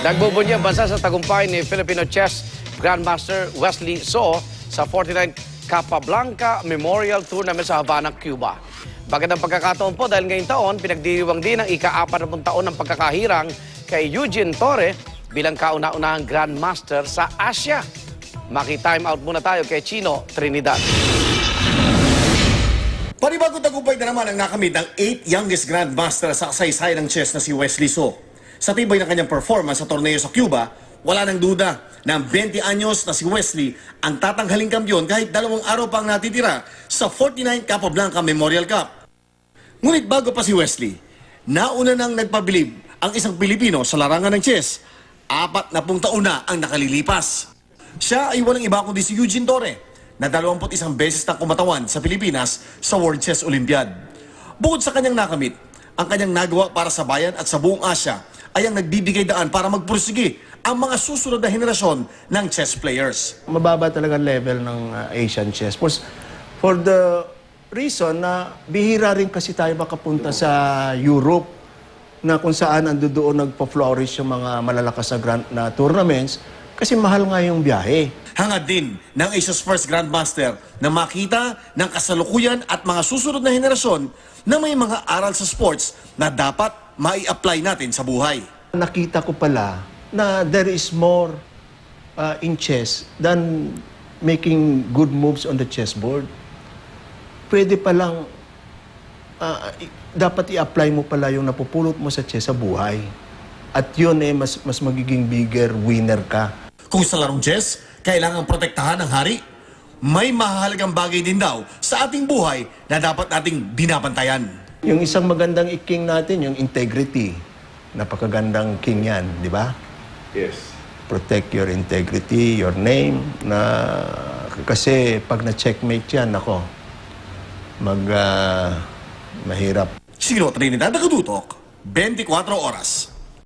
Nagbubunyag bansa sa tagumpay ni Filipino chess Grandmaster Wesley So sa 49 Capablanca Memorial Tournament sa Havana, Cuba. Bagad ang pagkakataon po dahil ngayong taon, pinagdiriwang din ang ika-40 taon ng pagkakahirang kay Eugene Torre bilang kauna-unahang Grandmaster sa Asia. Maki-time out muna tayo kay Chino Trinidad. Panibagong tagumpay na naman ang nakamit ng 8th youngest Grandmaster sa kasaysayan ng chess na si Wesley So. Sa tibay ng kanyang performance sa torneo sa Cuba, wala nang duda na ang 20 anyos na si Wesley ang tatanghaling kampiyon kahit 2 araw pang natitira sa 49 Capablanca Memorial Cup. Ngunit bago pa si Wesley, nauna nang nagpabilib ang isang Pilipino sa larangan ng chess. 40 taon na ang nakalilipas. Siya ay walang iba kundi si Eugene Torre, na 21 beses na kumatawan sa Pilipinas sa World Chess Olympiad. Bukod sa kanyang nakamit, ang kanyang nagawa para sa bayan at sa buong Asya ay ang nagbibigay daan para magpursige ang mga susunod na henerasyon ng chess players. Mababa talaga level ng Asian chess. For the reason na bihira rin kasi tayo makapunta sa Europe na kung saan doon nagpa-flourish yung mga malalakas na tournaments kasi mahal nga yung biyahe. Hangad din ng Asia's first Grandmaster na makita ng kasalukuyan at mga susunod na henerasyon na may mga aral sa sports na dapat mai-apply natin sa buhay. Nakita ko pala na there is more in chess than making good moves on the chessboard. Pwede palang dapat i-apply mo pala yung napupulot mo sa chess sa buhay. At yun mas magiging bigger winner ka. Kung sa larong chess, kailangang protektahan ng hari, may mahalagang bagay din daw sa ating buhay na dapat nating binabantayan. Yung isang magandang king natin, yung integrity. Napakagandang king yan, di ba? Yes. Protect your integrity, your name. Kasi pag na-checkmate yan, ako, mahirap. Chino Trinidad, Nakadutok, 24 oras.